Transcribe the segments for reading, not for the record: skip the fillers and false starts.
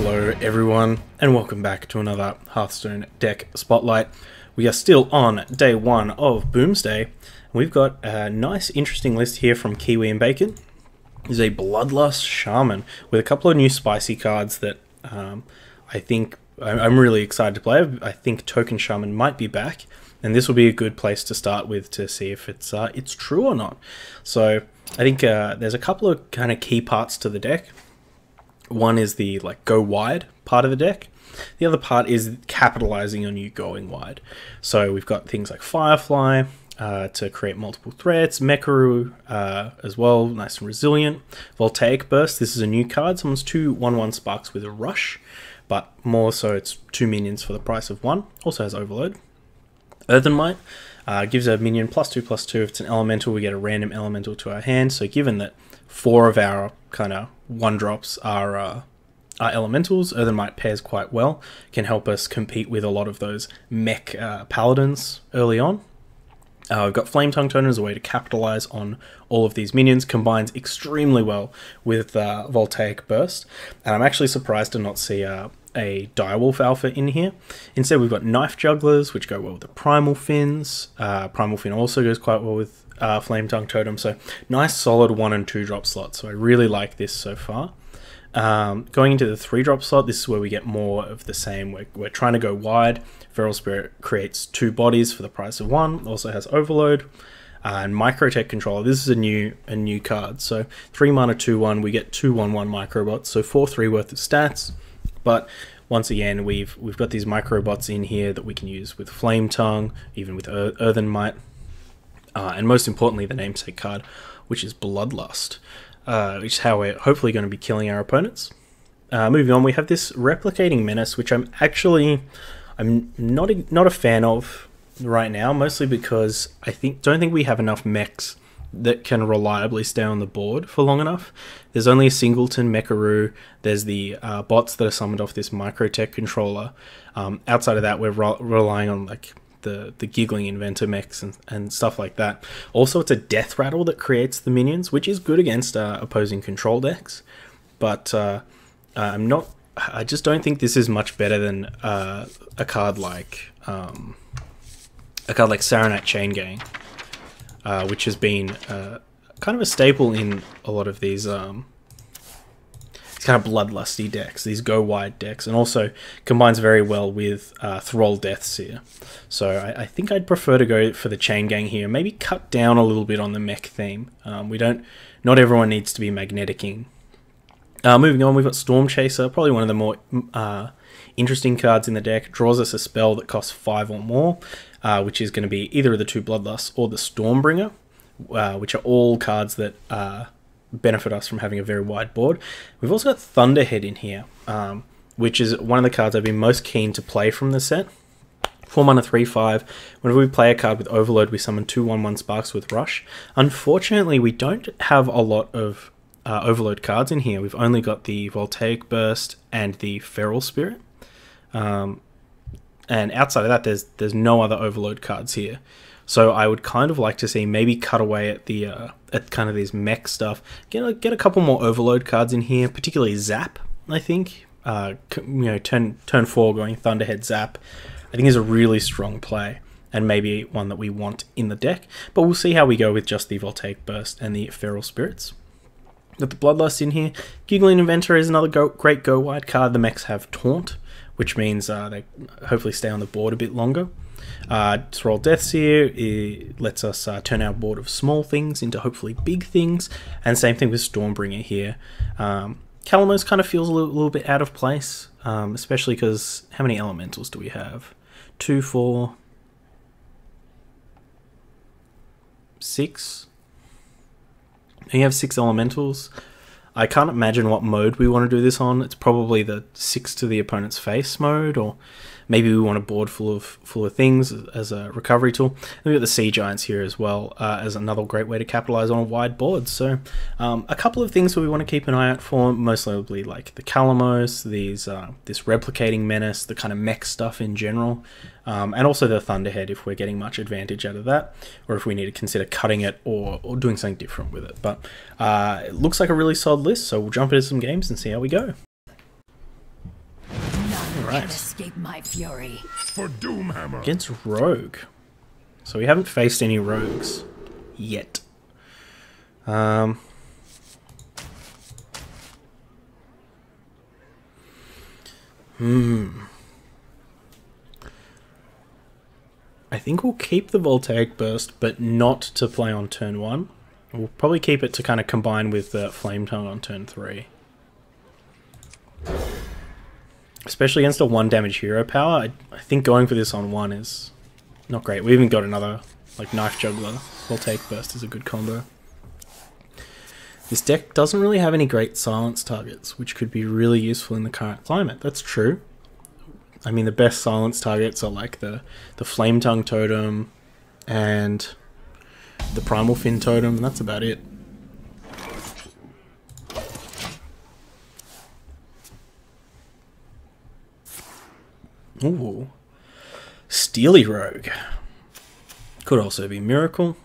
Hello everyone, and welcome back to another Hearthstone deck spotlight. We are still on day one of Boomsday. We've got a nice interesting list here from KiwiiNbacon. This is a Bloodlust Shaman with a couple of new spicy cards that I think I'm really excited to play. I think Token Shaman might be back, and this will be a good place to start with to see if it's true or not. So I think there's a couple of kind of key parts to the deck. One is the go wide part of the deck. The other part is capitalizing on you going wide. So we've got things like Firefly to create multiple threats, Mekaru as well, nice and resilient. Voltaic Burst, this is a new card. Someone's 2/1/1 sparks with a rush, but more so it's 2 minions for the price of 1. Also has Overload. Earthen Might gives a minion +2/+2. If it's an elemental, we get a random elemental to our hand. So given that 4 of our kind of 1-drops are elementals, Earthen Might pairs quite well. Can help us compete with a lot of those mech paladins early on. We've got Flame Tongue Totem as a way to capitalize on all of these minions. Combines extremely well with Voltaic Burst. And I'm actually surprised to not see a Direwolf Alpha in here. Instead, we've got Knife Jugglers, which go well with the Primal Fins. Primal Fin also goes quite well with Flame Tongue Totem. So nice solid 1 and 2 drop slots. So I really like this so far. Going into the 3-drop slot, this is where we get more of the same. We're trying to go wide. Feral Spirit creates 2 bodies for the price of 1. Also has Overload. And Microtech Controller, this is a new card. So 3 mana 2/1, we get 2/1/1 Microbots. So 4/3 worth of stats. But once again, we've got these Microbots in here that we can use with Flame Tongue, even with Earthen Might. And most importantly, the namesake card, which is Bloodlust. Which is how we're hopefully going to be killing our opponents. Moving on, we have this Replicating Menace, which I'm not a fan of right now, mostly because I don't think we have enough mechs that can reliably stay on the board for long enough. There's only a singleton Mekaru. There's the bots that are summoned off this Microtech Controller. Outside of that, we're relying on the Giggling Inventor mechs and stuff like that. Also, it's a Death Rattle that creates the minions, which is good against opposing control decks. But I just don't think this is much better than a card like Saronite Chain Gang, which has been kind of a staple in a lot of these kind of bloodlusty decks, these go wide decks, and also combines very well with Thrall Deathseer. So I think I'd prefer to go for the Chain Gang here. Maybe cut down a little bit on the mech theme. Not everyone needs to be magneticking. Moving on, we've got Storm Chaser, probably one of the more interesting cards in the deck. Draws us a spell that costs 5 or more, which is going to be either of the 2 Bloodlusts or the Stormbringer, which are all cards that benefit us from having a very wide board. We've also got Thunderhead in here, which is one of the cards I've been most keen to play from the set. 4 mana 3/5. Whenever we play a card with Overload, we summon 2/1/1 Sparks with Rush. Unfortunately, we don't have a lot of Overload cards in here. We've only got the Voltaic Burst and the Feral Spirit. And outside of that, there's no other Overload cards here. So I would kind of like to see maybe cut away at the at kind of these mech stuff. Get a couple more Overload cards in here, particularly Zap. I think turn 4 going Thunderhead Zap. I think is a really strong play and maybe one that we want in the deck. But we'll see how we go with just the Voltaic Burst and the Feral Spirits. Got the Bloodlust in here. Giggling Inventor is another great go wide card. The mechs have Taunt, which means they hopefully stay on the board a bit longer. Thrall Deathseer, it lets us turn our board of small things into hopefully big things, and same thing with Stormbringer here. Calamos kind of feels a little bit out of place, especially because how many elementals do we have? 2, 4, 6. You have 6 elementals. I can't imagine what mode we want to do this on. It's probably the 6 to the opponent's face mode, or maybe we want a board full of things as a recovery tool. And we've got the Sea Giants here as well as another great way to capitalize on a wide board. So a couple of things that we want to keep an eye out for, most notably like the Calamos, this Replicating Menace, the kind of mech stuff in general, and also the Thunderhead if we're getting much advantage out of that, or if we need to consider cutting it or doing something different with it. But it looks like a really solid list, so we'll jump into some games and see how we go. can't escape my fury. For Doomhammer. Against Rogue. So we haven't faced any rogues yet. I think we'll keep the Voltaic Burst, but not to play on turn 1. We'll probably keep it to kind of combine with Flame Tongue on turn 3. Especially against a 1 damage hero power, I think going for this on 1 is not great. We even got another, like, Knife Juggler. Voltaic Burst is a good combo. This deck doesn't really have any great silence targets, which could be really useful in the current climate. That's true. I mean, the best silence targets are like the Flame Tongue Totem and the Primal Fin Totem, and that's about it. Ooh. Steely Rogue. Could also be Miracle.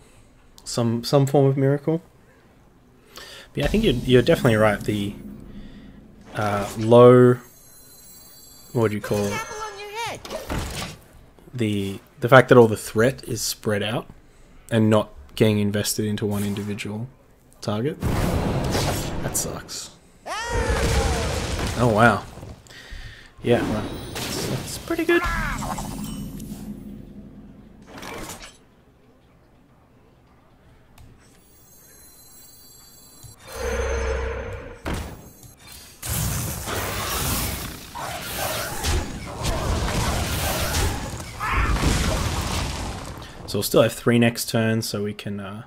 Some form of Miracle. But yeah, I think you're definitely right. The low... What do you call it? The fact that all the threat is spread out and not getting invested into one individual target. That sucks. Oh wow. Yeah, well, that's pretty good. So we'll still have 3 next turn, so we can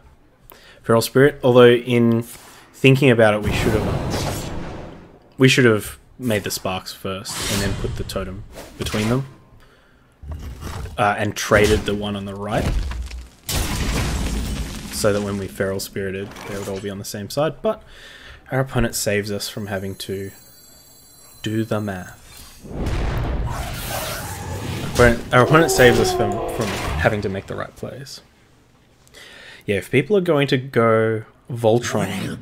Feral Spirit. Although in thinking about it, we should have made the Sparks first and then put the totem between them, and traded the one on the right, so that when we Feral Spirited, they would all be on the same side. But our opponent saves us from having to do the math. Our opponent saves us from having to make the right plays. Yeah, if people are going to go Voltron,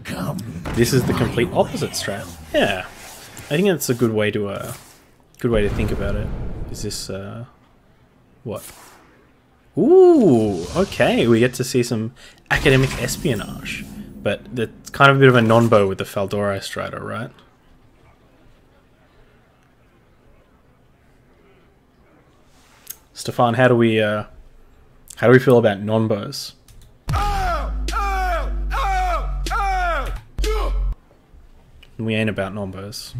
this is the complete opposite strat. Yeah, I think that's a good way to think about it. Is this what? Ooh, okay, we get to see some academic espionage, but it's kind of a bit of a non-bow with the Faldori Strider, right? Stefan, how do we feel about non-bows? We ain't about non-bows.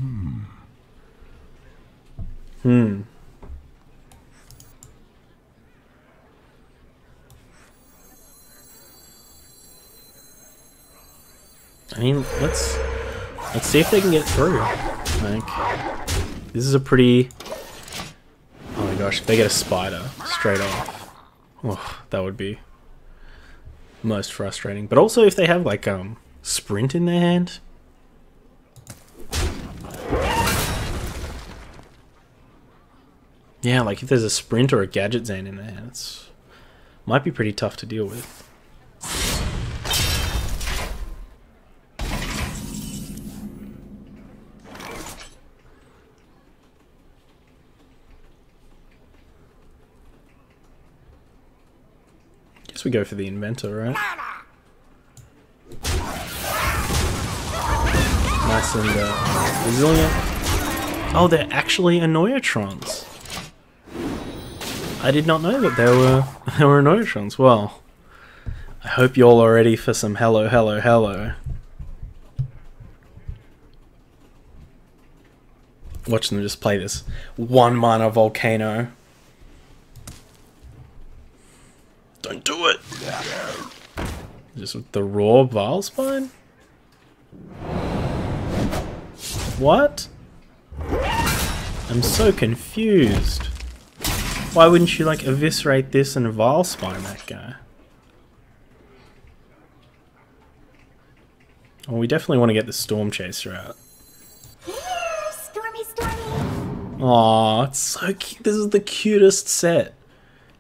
I mean, let's see if they can get through. Like, this is a pretty... Oh my gosh, if they get a spider straight off, oh, that would be most frustrating. But also if they have like sprint in their hand. Yeah, like if there's a sprint or a Gadget Zane in their hand, it might be pretty tough to deal with. We go for the Inventor, right? Nice and resilient. Oh, they're actually Annoyatrons. I did not know that they were Annoyatrons. Well, I hope you're all ready for some hello, hello, hello. Watch them just play this 1 mana Volcano. Don't do it! Just with the raw Vilespine? What? I'm so confused. Why wouldn't you like eviscerate this and Vilespine that guy? Well, we definitely want to get the Storm Chaser out. Stormy, Stormy. Aw, it's so cute. This is the cutest set.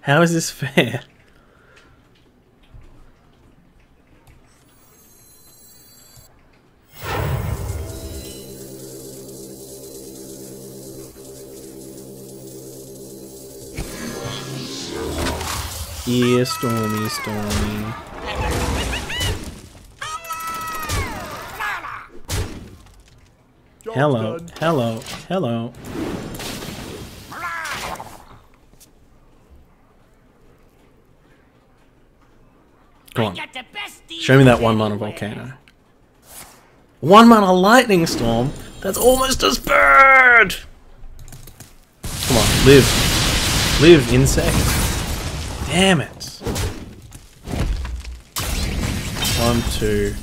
How is this fair? Yeah, Stormy, Stormy. Hello, hello, hello. Come on. Show me that 1-mana volcano. 1-mana lightning storm? That's almost as bad! Come on, live. Live, insect. Damn it. 1, 2,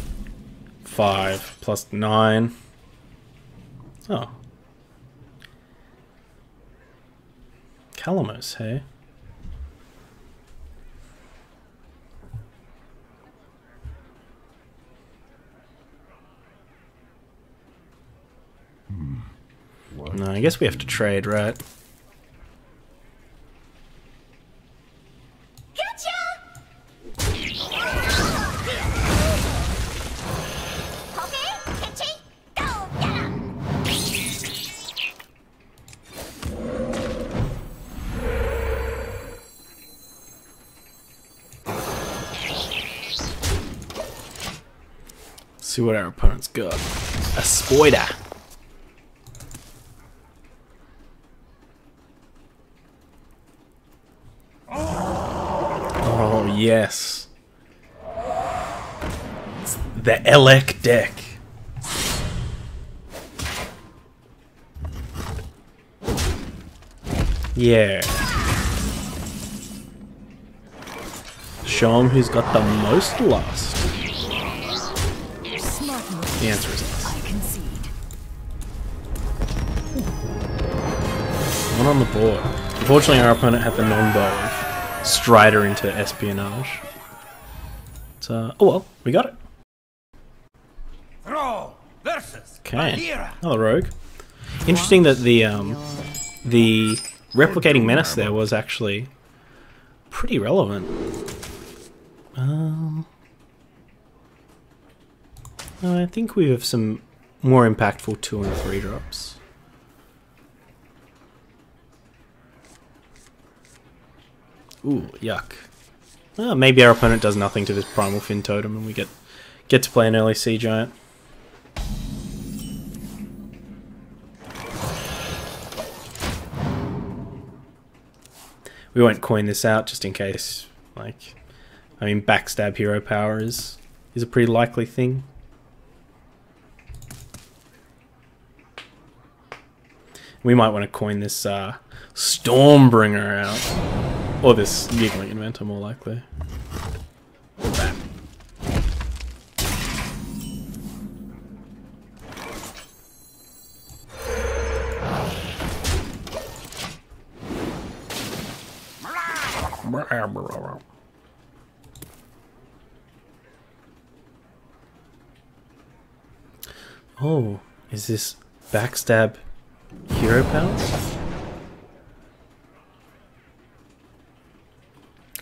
5, plus 9. Oh. Calamos, hey? No, I guess we have to trade, right? See what our opponent's got. A spider. Oh yes. It's the Elec deck. Yeah. Show him who's got the most lust. The answer is yes. I concede. One on the board. Unfortunately, our opponent had the non-bow of Strider into Espionage. So, oh well, we got it. Okay, another rogue. Interesting that the replicating menace there was actually pretty relevant. I think we have some more impactful 2 and 3 drops. Ooh, yuck. Maybe our opponent does nothing to this Primal Fin Totem and we get to play an early Sea Giant. We won't coin this out just in case, like, I mean, backstab hero power is a pretty likely thing. We might want to coin this Stormbringer out. Or this Giggling Inventor, more likely. Bam. Oh, is this backstab hero powers?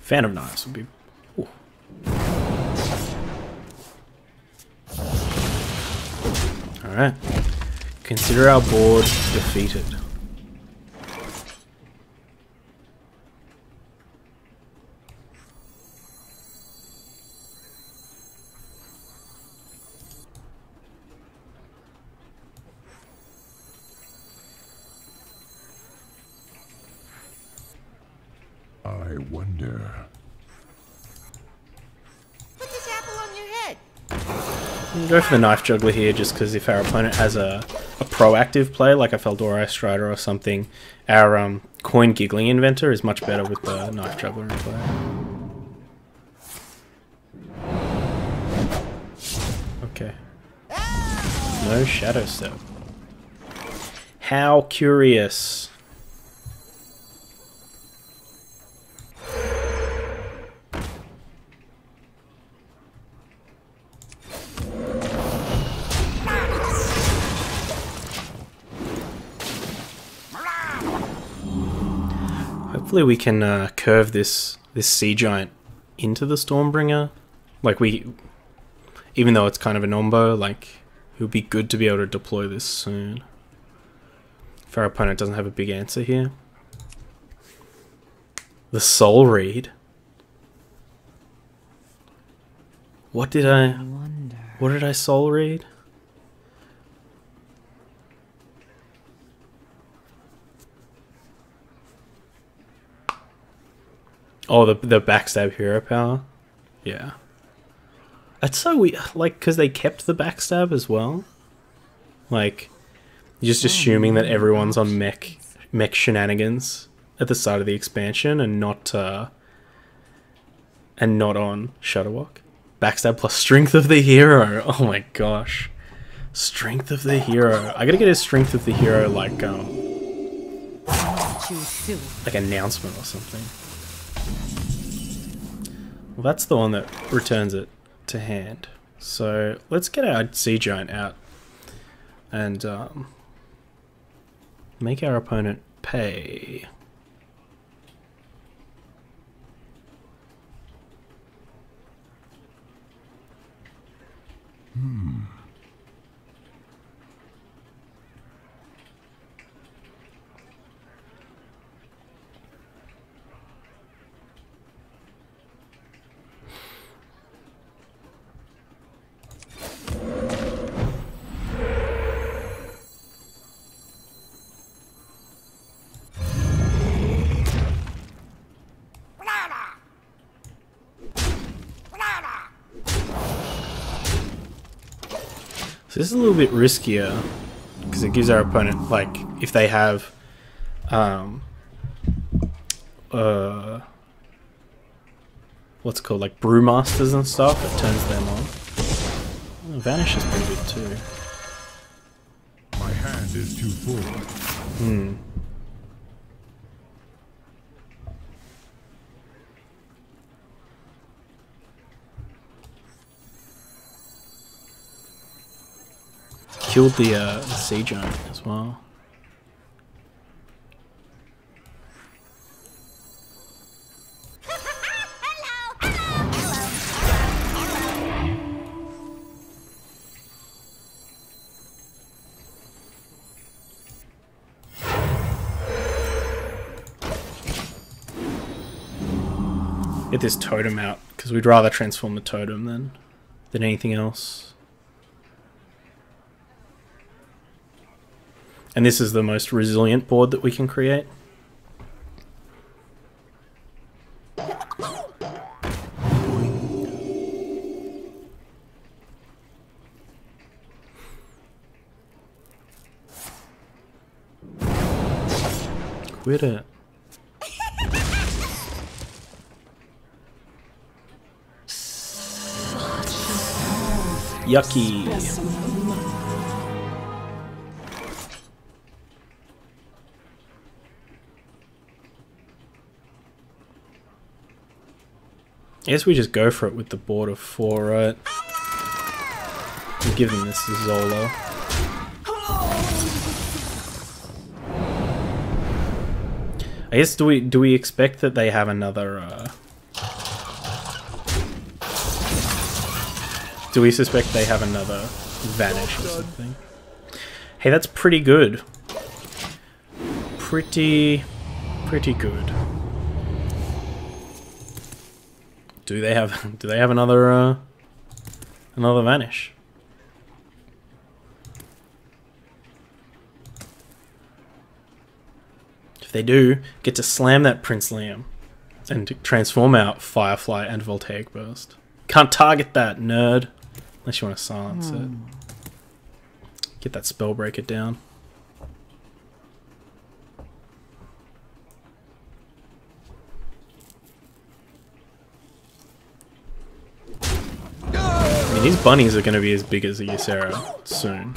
Fan of Knives would be... Ooh. Alright. Consider our board defeated. I wonder. Put this apple on your head. Go for the Knife Juggler here, just because if our opponent has a proactive play, like a Feldora Strider or something, our Coin Giggling Inventor is much better with the Knife Juggler in play. Okay. No Shadow Step. How curious. Hopefully we can curve this Sea Giant into the Stormbringer. Like even though it's kind of a nombo, like it would be good to be able to deploy this soon. If our opponent doesn't have a big answer here. The Soul Read. What did I soul read? Oh, the backstab hero power. Yeah. That's so weird, like, because they kept the backstab as well. Like, you're just assuming that everyone's on mech shenanigans at the start of the expansion and not on Shutterwalk. Backstab plus strength of the hero. Oh my gosh. Strength of the hero. I gotta get a strength of the hero like announcement or something. Well, that's the one that returns it to hand. So let's get our sea giant out and make our opponent pay. So this is a little bit riskier because it gives our opponent, like, if they have what's it called, like brewmasters and stuff, it turns them on. Oh, Vanish is pretty good too. My hand is too full. Killed the sea giant as well. Get this totem out, because we'd rather transform the totem than anything else. And this is the most resilient board that we can create. Quit it. Yucky. I guess we just go for it with the board of 4, right? We're giving this to Zola. I guess do we expect that they have another do we suspect they have another Vanish or something? Hey, that's pretty good. Pretty good. Do they have another another Vanish? If they do, get to slam that Prince Liam and transform out Firefly and Voltaic Burst. Can't target that, nerd. Unless you want to silence it. Get that Spellbreaker down. I mean, these bunnies are going to be as big as a Ysera soon.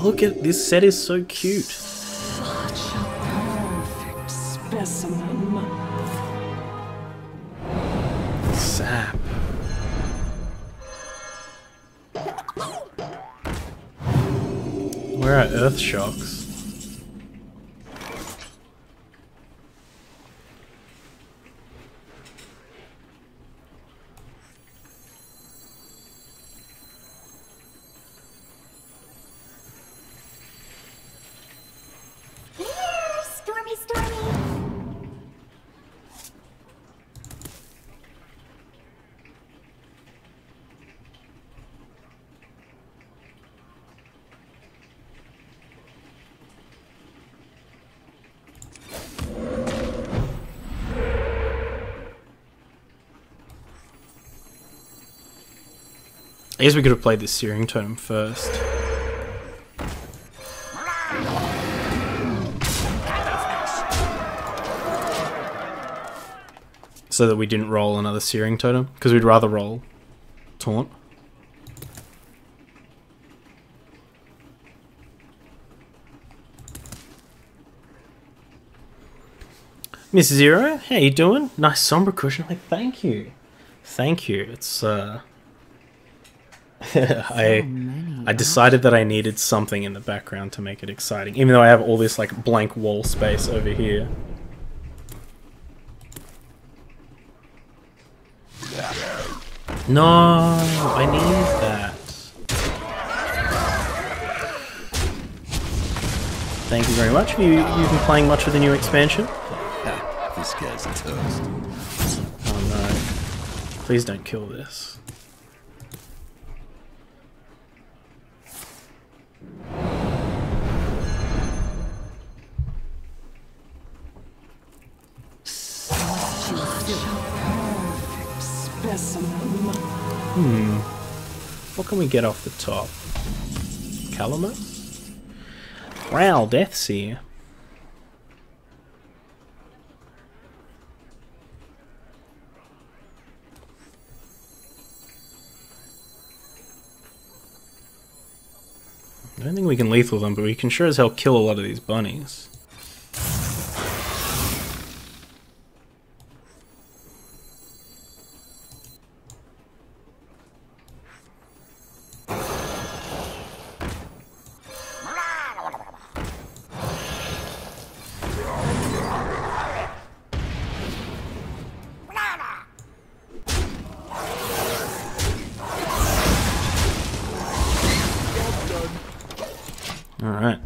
Look at this set, is so cute. Such a perfect specimen. Sap. Where are Earth Shocks? Stormy, stormy. I guess we could have played this Searing Totem first. So that we didn't roll another Searing Totem, because we'd rather roll Taunt. Miss Zero, how you doing? Nice somber cushion. Like, thank you. Thank you. It's I decided that I needed something in the background to make it exciting, even though I have all this like blank wall space over here. No, I need that. Thank you very much. You've been playing much of the new expansion? This guy's toast. Oh no. Please don't kill this. What can we get off the top? Calamus? Wow, Deathseer. I don't think we can lethal them, but we can sure as hell kill a lot of these bunnies. Alright.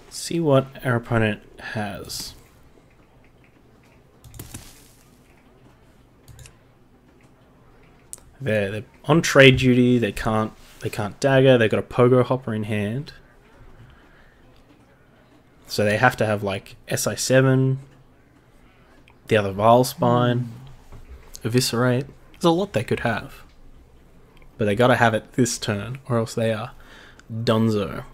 See what our opponent has. They're on trade duty, they can't dagger, they've got a pogo hopper in hand. So they have to have like SI7, the other Vile Spine, Eviscerate. There's a lot they could have. But they gotta have it this turn, or else they are Dunzo.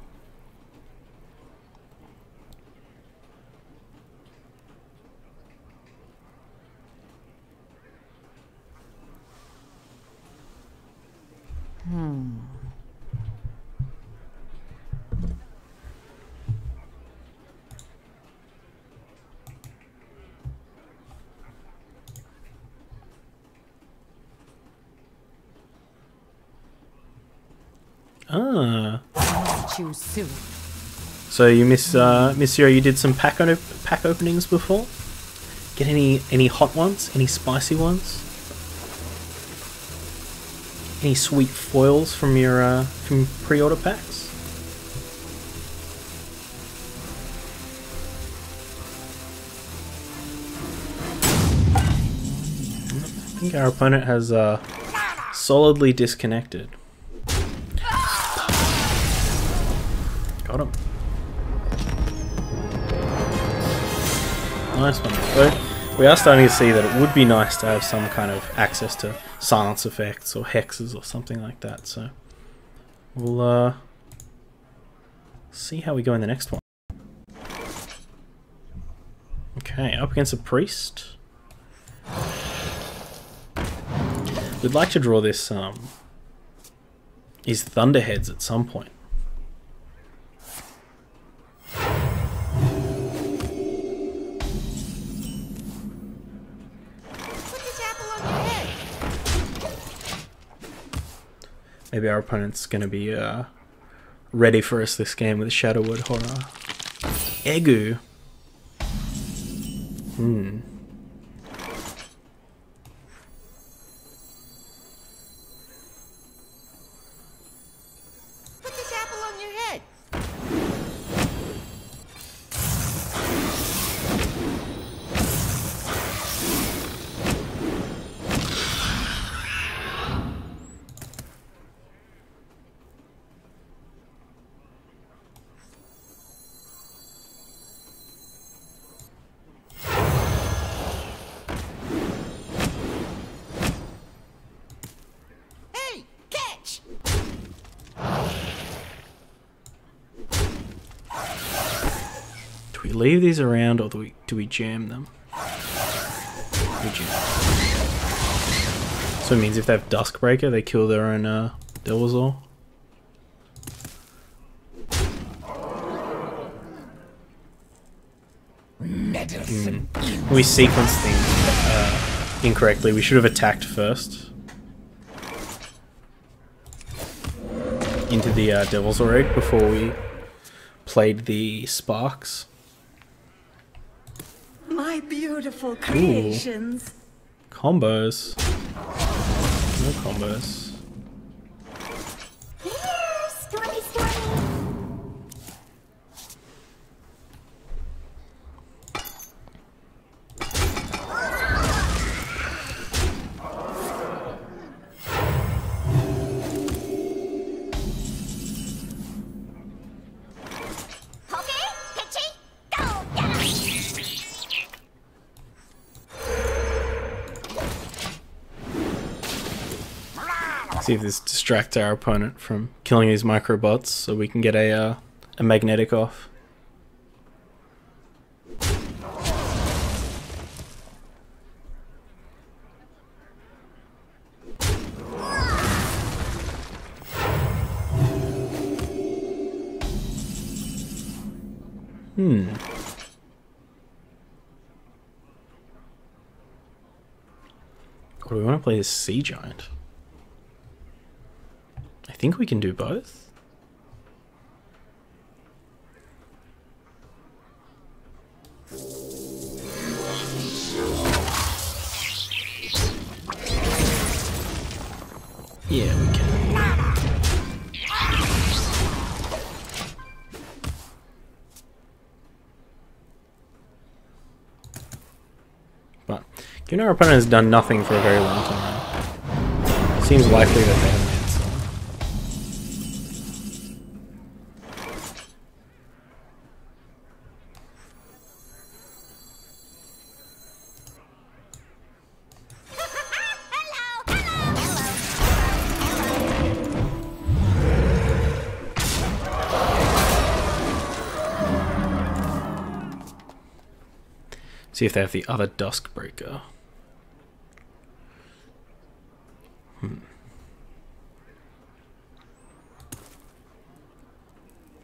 Ah. Choose soon. So you Miss Zero, you did some pack openings before? Get any hot ones? Any spicy ones? Any sweet foils from your from pre-order packs? I think our opponent has solidly disconnected. Got him. Nice one. But we are starting to see that it would be nice to have some kind of access to silence effects or hexes or something like that. So we'll see how we go in the next one. Okay, up against a priest. We'd like to draw this his Thunderheads at some point. Maybe our opponent's going to be ready for us this game with Shadowwood Horror. Egu. Put this apple on your head. we leave these around or do we jam them? We jam. So it means if they have Duskbreaker, they kill their own Devil's Ore. We sequenced things incorrectly. We should have attacked first into the Devil's Ore egg before we played the Sparks. My beautiful creations. Combos. No combos. Stormy, stormy. See if this distracts our opponent from killing these microbots so we can get a magnetic off. Or do we want to play this Sea Giant? I think we can do both. Yeah, we can. But given our opponent has done nothing for a very long time, it seems likely that they haven't hit someone. See if they have the other Duskbreaker.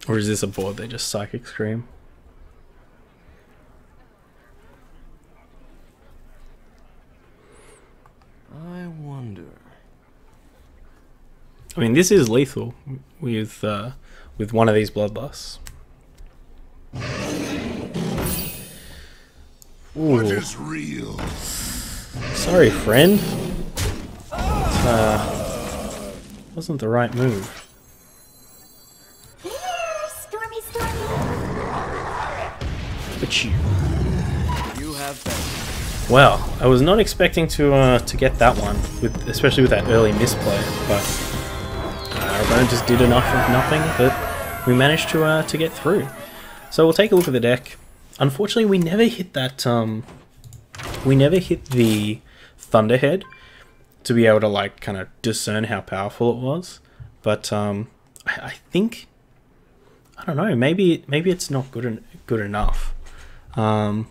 Or is this a board they just Psychic Scream? I wonder. I mean, this is lethal with one of these Bloodlusts. What is real? Sorry, friend. Wasn't the right move. Stormy, stormy. But you. You have faith. Well, I was not expecting to get that one, especially with that early misplay. But our opponent just did enough of nothing that we managed to get through. So we'll take a look at the deck. Unfortunately, we never hit that. We never hit the Thunderhead to be able to like kind of discern how powerful it was. But I think, I don't know. Maybe it's not good enough. I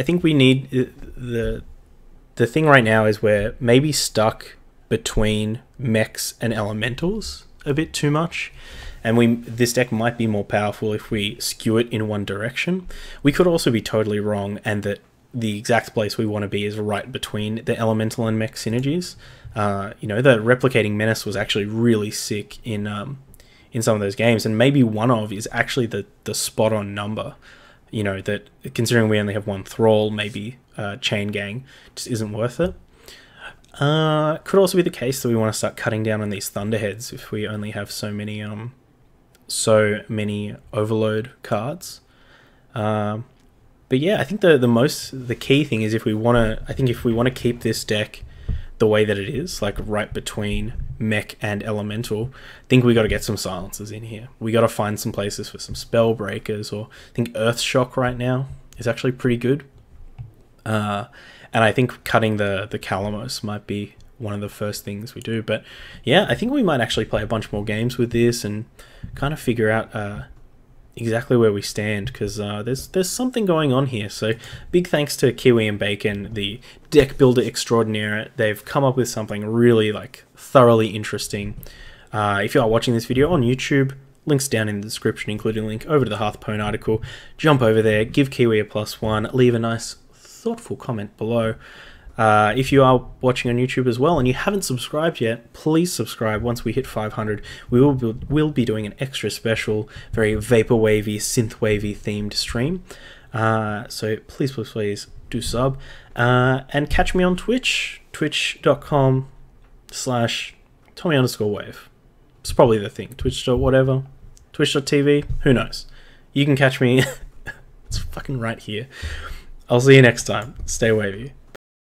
think we need the thing right now is we're maybe stuck between mechs and elementals a bit too much. And this deck might be more powerful if we skew it in one direction. We could also be totally wrong, and that the exact place we want to be is right between the elemental and mech synergies. You know, the replicating menace was actually really sick in some of those games, and maybe one of is actually the spot on number. You know, that considering we only have one thrall, maybe chain gang just isn't worth it. Could also be the case that we want to start cutting down on these Thunderheads if we only have so many overload cards. But yeah, I think the key thing is if we want to keep this deck the way that it is, like right between mech and elemental, I think we got to get some silencers in here. We got to find some places for some spell breakers, or I think Earth Shock right now is actually pretty good. And I think cutting the Calamos might be one of the first things we do. But yeah, I think we might actually play a bunch more games with this and kind of figure out exactly where we stand, because there's something going on here. So big thanks to Kiwi and Bacon, the deck builder extraordinaire. They've come up with something really like thoroughly interesting. If you are watching this video on YouTube, links down in the description, including a link over to the Hearthstone article. Jump over there, give Kiwi a +1, leave a nice thoughtful comment below. If you are watching on YouTube as well and you haven't subscribed yet, please subscribe. Once we hit 500, we'll be doing an extra special, very vaporwavy, synthwavy themed stream. So please do sub. And catch me on Twitch, twitch.com/Tommy_wave. It's probably the thing. Twitch.whatever. Twitch.tv. Who knows? You can catch me. It's fucking right here. I'll see you next time. Stay wavy.